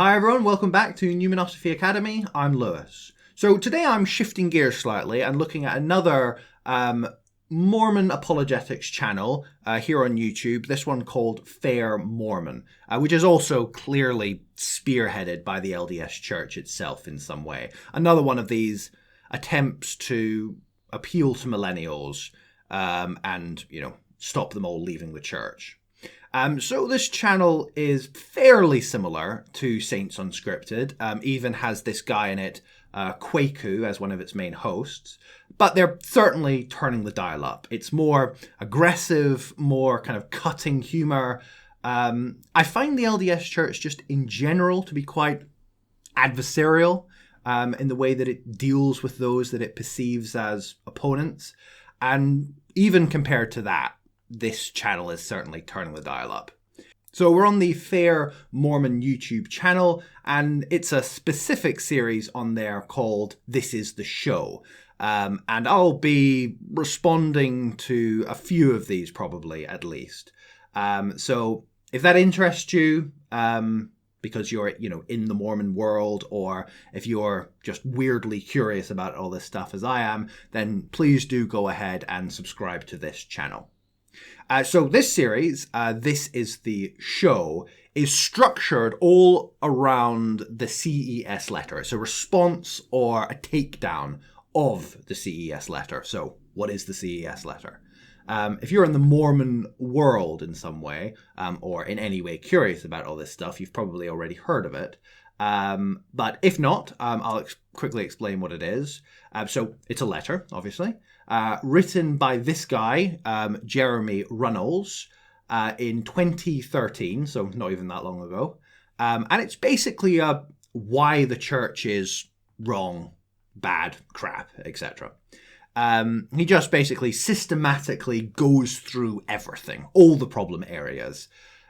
Hi everyone, welcome back to Numinosophy Academy. I'm Lewis. So today I'm shifting gears slightly and looking at another Mormon apologetics channel here on YouTube, this one called FairMormon, which is also clearly spearheaded by the LDS Church itself in some way. Another one of these attempts to appeal to millennials and, stop them all leaving the church. So this channel is fairly similar to Saints Unscripted, even has this guy in it, Kwaku, as one of its main hosts, but they're certainly turning the dial up. It's more aggressive, more kind of cutting humor. I find the LDS Church just in general to be quite adversarial in the way that it deals with those that it perceives as opponents. And even compared to that, this channel is certainly turning the dial up. So we're on the FairMormon YouTube channel, and it's a specific series on there called This Is the Show. And I'll be responding to a few of these probably, at least. So if that interests you, because you're, in the Mormon world, or if you're just weirdly curious about all this stuff as I am, then please do go ahead and subscribe to this channel. So this series, This Is the Show, is structured all around the CES Letter. It's a response or a takedown of the CES Letter. So what is the CES Letter? If you're in the Mormon world in some way, or in any way curious about all this stuff, you've probably already heard of it. But if not, I'll quickly explain what it is. So it's a letter, obviously, written by this guy, Jeremy Runnels, in 2013, so not even that long ago. And it's basically why the church is wrong, bad, crap, etc. He just basically systematically goes through everything, all the problem areas.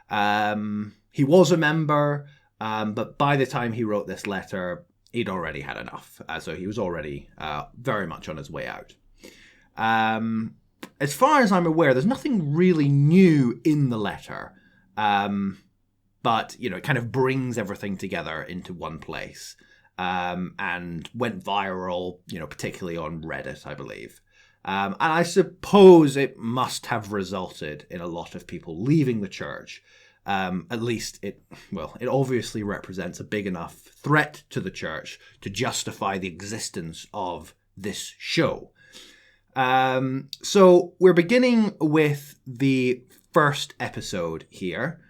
He was a member, but by the time he wrote this letter, he'd already had enough. So he was already very much on his way out. As far as I'm aware, there's nothing really new in the letter. But, it kind of brings everything together into one place. And went viral, particularly on Reddit, I believe. And I suppose it must have resulted in a lot of people leaving the church. At least it obviously represents a big enough threat to the church to justify the existence of this show. So we're beginning with the first episode here.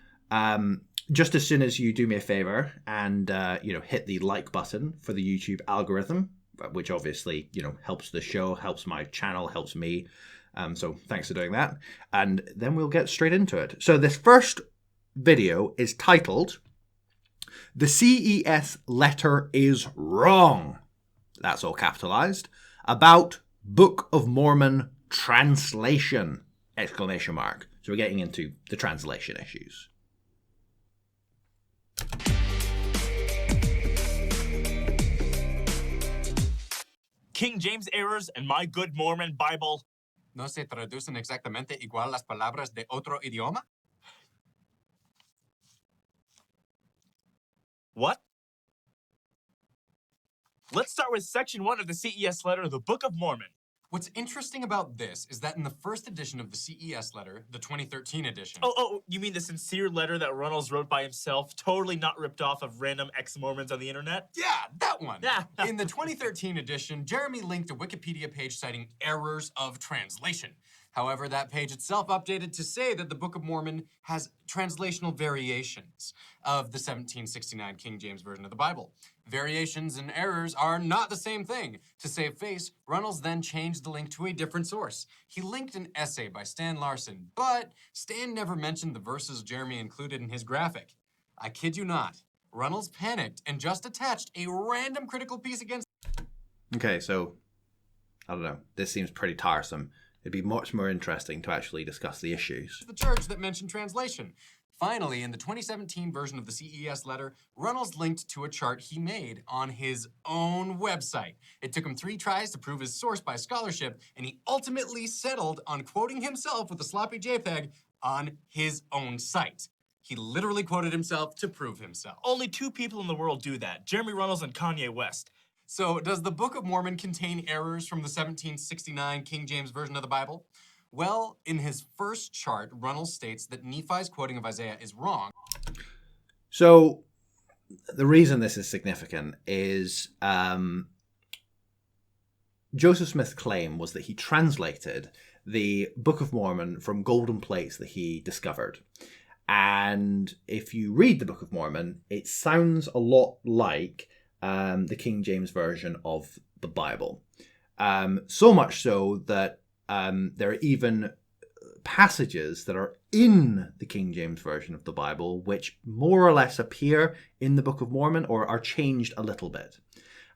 Just as soon as you do me a favor and, hit the like button for the YouTube algorithm, which obviously, helps the show, helps my channel, helps me. So thanks for doing that. And then we'll get straight into it. So this first video is titled, The CES Letter is Wrong. That's all capitalized. About Book of Mormon translation! ! So we're getting into the translation issues. King James errors and my good Mormon Bible. ¿No se traducen exactamente igual las palabras de otro idioma? What? Let's start with section 1 of the CES Letter, the Book of Mormon. What's interesting about this is that in the first edition of the CES Letter, the 2013 edition... Oh, you mean the sincere letter that Runnels wrote by himself, totally not ripped off of random ex-Mormons on the internet? Yeah, that one! Yeah. In the 2013 edition, Jeremy linked a Wikipedia page citing errors of translation. However, that page itself updated to say that the Book of Mormon has translational variations of the 1769 King James Version of the Bible. Variations and errors are not the same thing. To save face, Runnels then changed the link to a different source. He linked an essay by Stan Larson, but Stan never mentioned the verses Jeremy included in his graphic. I kid you not. Runnels panicked and just attached a random critical piece against... Okay, so, I don't know. This seems pretty tiresome. It'd be much more interesting to actually discuss the issues. ...the church that mentioned translation. Finally, in the 2017 version of the CES Letter, Runnels linked to a chart he made on his own website. It took him 3 tries to prove his source by scholarship, and he ultimately settled on quoting himself with a sloppy JPEG on his own site. He literally quoted himself to prove himself. Only 2 people in the world do that, Jeremy Runnels and Kanye West. So, does the Book of Mormon contain errors from the 1769 King James Version of the Bible? Well, in his first chart, Runnels states that Nephi's quoting of Isaiah is wrong. So the reason this is significant is Joseph Smith's claim was that he translated the Book of Mormon from golden plates that he discovered. And if you read the Book of Mormon, it sounds a lot like the King James Version of the Bible. So much so that there are even passages that are in the King James Version of the Bible which more or less appear in the Book of Mormon or are changed a little bit.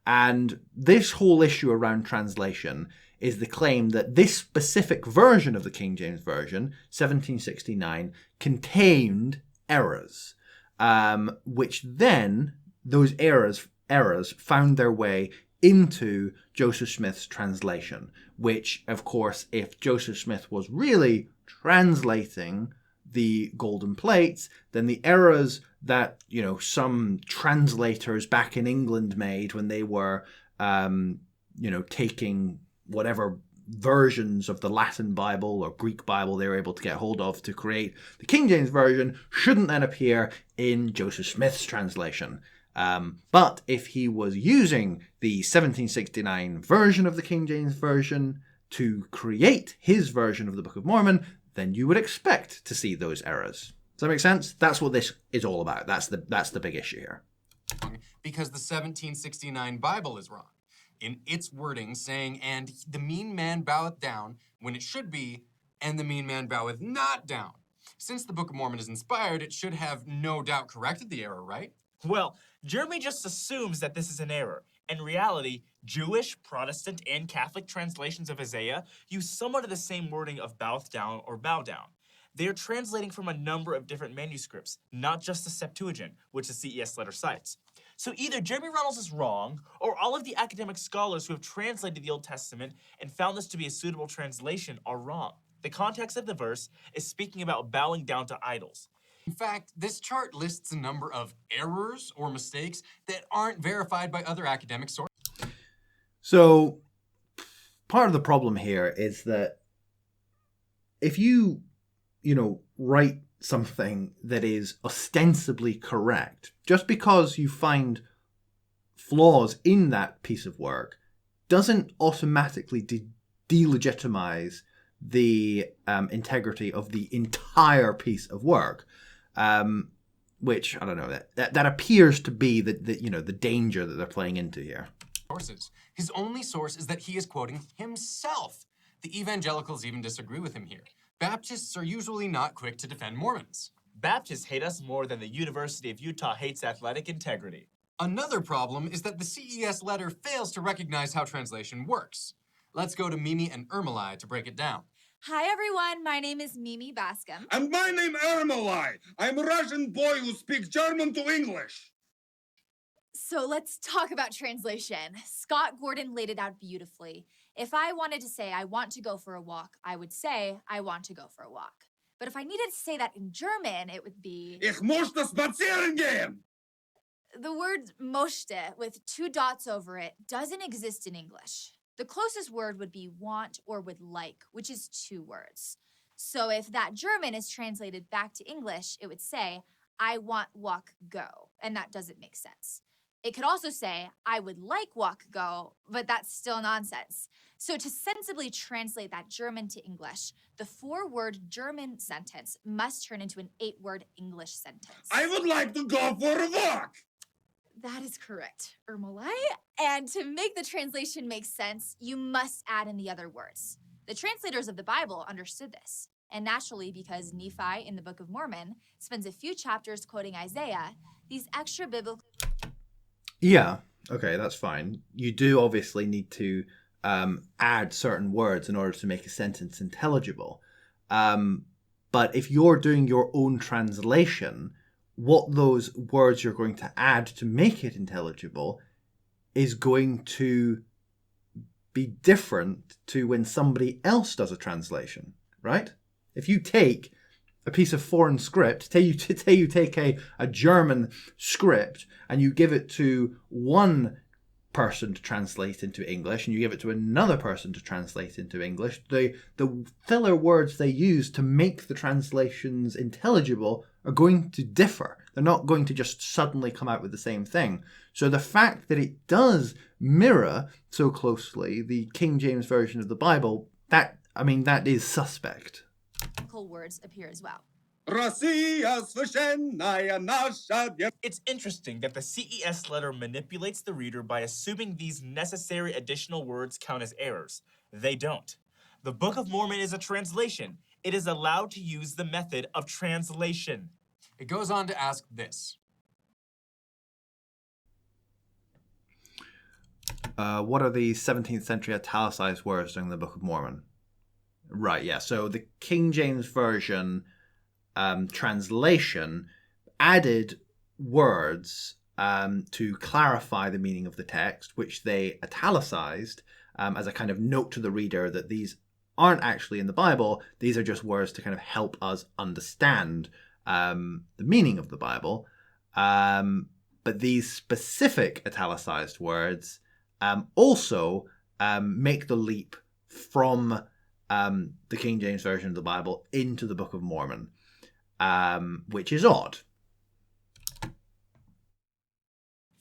And this whole issue around translation is the claim that this specific version of the King James Version, 1769, contained errors, which then those errors found their way into Joseph Smith's translation, which, of course, if Joseph Smith was really translating the golden plates, then the errors that, some translators back in England made when they were, taking whatever versions of the Latin Bible or Greek Bible they were able to get hold of to create the King James Version shouldn't then appear in Joseph Smith's translation. But if he was using the 1769 version of the King James Version to create his version of the Book of Mormon, then you would expect to see those errors. Does that make sense? That's what this is all about. That's the big issue here. Because the 1769 Bible is wrong in its wording, saying, "And the mean man boweth down," when it should be, "And the mean man boweth not down." Since the Book of Mormon is inspired, it should have no doubt corrected the error, right? Well, Jeremy just assumes that this is an error. In reality, Jewish, Protestant, and Catholic translations of Isaiah use somewhat of the same wording of boweth down or bow down. They are translating from a number of different manuscripts, not just the Septuagint, which the CES Letter cites. So either Jeremy Runnels is wrong, or all of the academic scholars who have translated the Old Testament and found this to be a suitable translation are wrong. The context of the verse is speaking about bowing down to idols. In fact, this chart lists a number of errors or mistakes that aren't verified by other academic sources. So part of the problem here is that if you write something that is ostensibly correct, just because you find flaws in that piece of work doesn't automatically delegitimize the integrity of the entire piece of work, which, I don't know, that appears to be the danger that they're playing into here. Sources. His only source is that he is quoting himself. The evangelicals even disagree with him here. Baptists are usually not quick to defend Mormons. Baptists hate us more than the University of Utah hates athletic integrity. Another problem is that the CES letter fails to recognize how translation works. Let's go to Mimi and Ermeli to break it down. Hi everyone, my name is Mimi Bascom. And my name Ermeli. I'm a Russian boy who speaks German to English. So let's talk about translation. Scott Gordon laid it out beautifully. If I wanted to say I want to go for a walk, I would say I want to go for a walk. But if I needed to say that in German, it would be Ich möchte spazieren gehen. the word möchte with 2 dots over it doesn't exist in English. The closest word would be want or would like, which is 2 words. So if that German is translated back to English, it would say, I want walk go, and that doesn't make sense. It could also say, I would like walk go, but that's still nonsense. So to sensibly translate that German to English, the 4-word German sentence must turn into an 8-word English sentence. I would like to go for a walk. That is correct, Ermeli. And to make the translation make sense, you must add in the other words. The translators of the Bible understood this. And naturally, because Nephi in the Book of Mormon spends a few chapters quoting Isaiah, these extra biblical... Yeah, okay, that's fine. You do obviously need to add certain words in order to make a sentence intelligible. But if you're doing your own translation, what those words you're going to add to make it intelligible is going to be different to when somebody else does a translation, right? If you take a piece of foreign script, say you take a German script and you give it to one person to translate into English and you give it to another person to translate into English, the filler words they use to make the translations intelligible are going to differ. They're not going to just suddenly come out with the same thing. So the fact that it does mirror so closely the King James Version of the Bible, that is suspect. Words appear as well. It's interesting that the CES letter manipulates the reader by assuming these necessary additional words count as errors. They don't. The Book of Mormon is a translation. It is allowed to use the method of translation. It goes on to ask this. What are the 17th century italicized words during the Book of Mormon? Right, yeah. So the King James Version translation added words to clarify the meaning of the text, which they italicized as a kind of note to the reader that these aren't actually in the Bible. These are just words to kind of help us understand the meaning of the Bible. But these specific italicized words also make the leap from the King James Version of the Bible into the Book of Mormon, which is odd.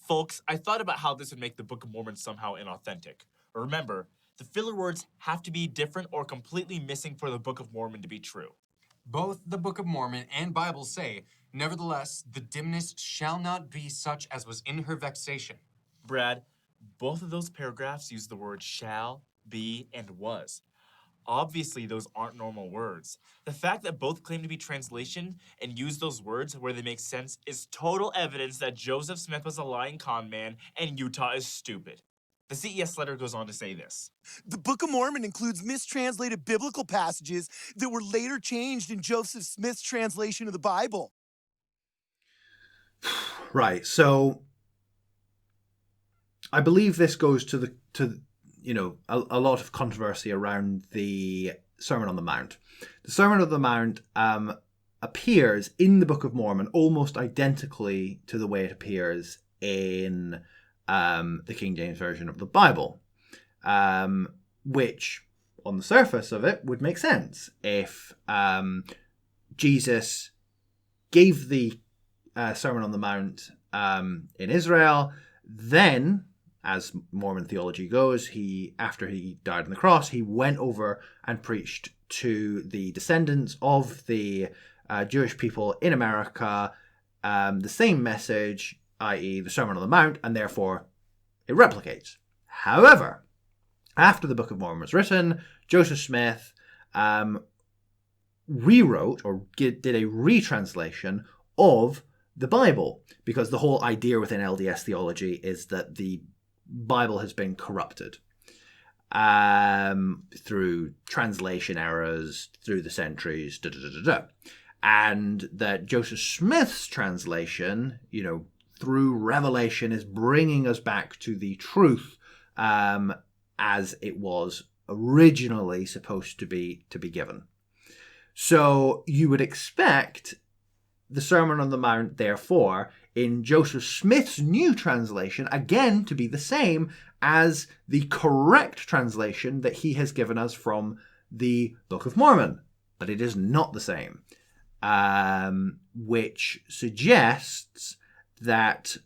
Folks, I thought about how this would make the Book of Mormon somehow inauthentic. Remember, the filler words have to be different or completely missing for the Book of Mormon to be true. Both the Book of Mormon and Bible say, nevertheless, the dimness shall not be such as was in her vexation. Brad, both of those paragraphs use the words shall, be, and was. Obviously, those aren't normal words. The fact that both claim to be translation and use those words where they make sense is total evidence that Joseph Smith was a lying con man and Utah is stupid. The CES letter goes on to say this. The Book of Mormon includes mistranslated biblical passages that were later changed in Joseph Smith's translation of the Bible. Right, so I believe this goes to a lot of controversy around the Sermon on the Mount. The Sermon on the Mount appears in the Book of Mormon almost identically to the way it appears in the King James Version of the Bible, which on the surface of it would make sense if Jesus gave the Sermon on the Mount in Israel, then, as Mormon theology goes, after he died on the cross, he went over and preached to the descendants of the Jewish people in America the same message, i.e. the Sermon on the Mount, and therefore it replicates. However, after the Book of Mormon was written, Joseph Smith rewrote or did a retranslation of the Bible, because the whole idea within LDS theology is that the Bible has been corrupted through translation errors through the centuries, and that Joseph Smith's translation, through revelation, is bringing us back to the truth as it was originally supposed to be given. So you would expect the Sermon on the Mount, therefore, in Joseph Smith's new translation, again, to be the same as the correct translation that he has given us from the Book of Mormon. But it is not the same, which suggests that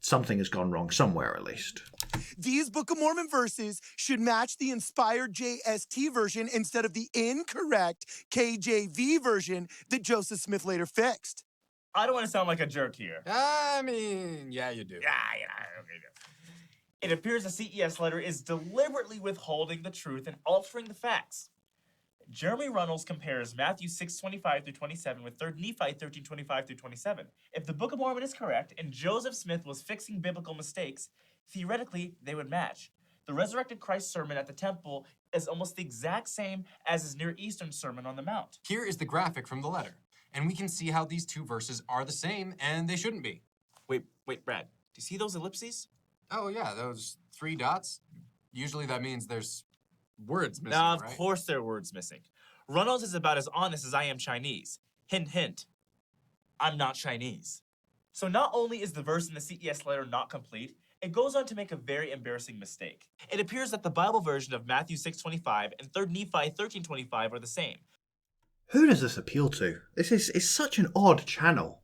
something has gone wrong somewhere, at least. These Book of Mormon verses should match the inspired JST version instead of the incorrect KJV version that Joseph Smith later fixed. I don't want to sound like a jerk here. I mean, yeah, you do. It appears the CES letter is deliberately withholding the truth and altering the facts. Jeremy Runnels compares Matthew 6:25 through 27 with 3 Nephi 13:25 through 27. If the Book of Mormon is correct and Joseph Smith was fixing biblical mistakes, theoretically they would match. The resurrected Christ sermon at the temple is almost the exact same as his Near Eastern Sermon on the Mount. Here is the graphic from the letter, and we can see how these two verses are the same, and they shouldn't be. Wait, Brad. Do you see those ellipses? Oh, yeah, those 3 dots. Usually that means there's words missing, Now, of right? course there are words missing. Runnels is about as honest as I am Chinese. Hint, hint. I'm not Chinese. So not only is the verse in the CES letter not complete, it goes on to make a very embarrassing mistake. It appears that the Bible version of Matthew 6:25 and 3 Nephi 13:25 are the same. Who does this appeal to? This is such an odd channel.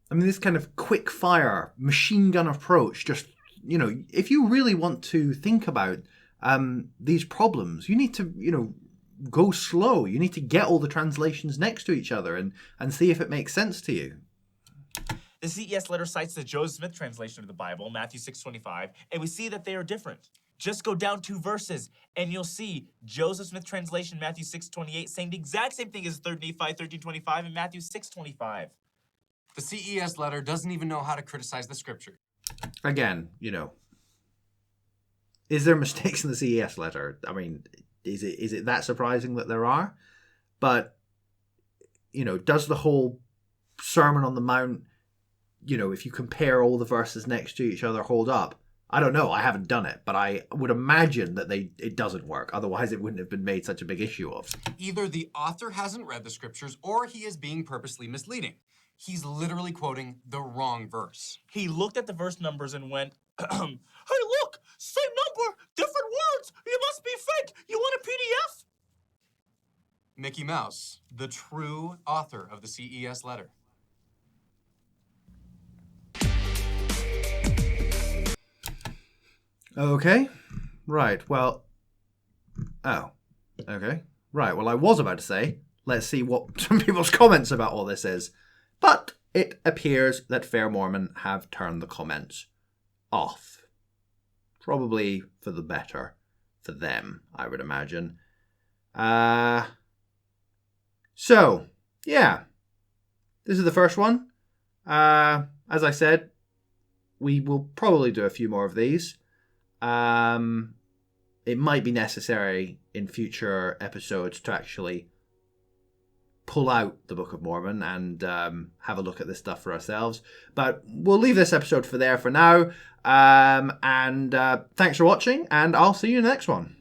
I mean, this kind of quick fire, machine gun approach, just, you know, if you really want to think about these problems, you need to, you know, go slow. You need to get all the translations next to each other and see if it makes sense to you. The CES letter cites the Joseph Smith translation of the Bible, Matthew 6:25, and we see that they are different. Just go down 2 verses, and you'll see Joseph Smith translation, Matthew 6:28, saying the exact same thing as 3 Nephi 13:25 and Matthew 6:25. The CES letter doesn't even know how to criticize the scripture. Again, you know, is there mistakes in the CES letter? I mean, is it that surprising that there are? But, you know, does the whole Sermon on the Mount, you know, if you compare all the verses next to each other, hold up? I don't know. I haven't done it, but I would imagine that it doesn't work. Otherwise, it wouldn't have been made such a big issue of. Either the author hasn't read the scriptures or he is being purposely misleading. He's literally quoting the wrong verse. He looked at the verse numbers and went, hey, look, same number, different words. You must be fake. You want a PDF? Mickey Mouse, the true author of the CES letter. Okay. Right. Well. Oh. Okay. Right. Well, I was about to say, let's see what some people's comments about all this is. But it appears that FairMormon have turned the comments off. Probably for the better. For them, I would imagine. So, yeah. This is the first one. As I said, we will probably do a few more of these. It might be necessary in future episodes to actually pull out the Book of Mormon and have a look at this stuff for ourselves. But we'll leave this episode for now. And thanks for watching, and I'll see you in the next one.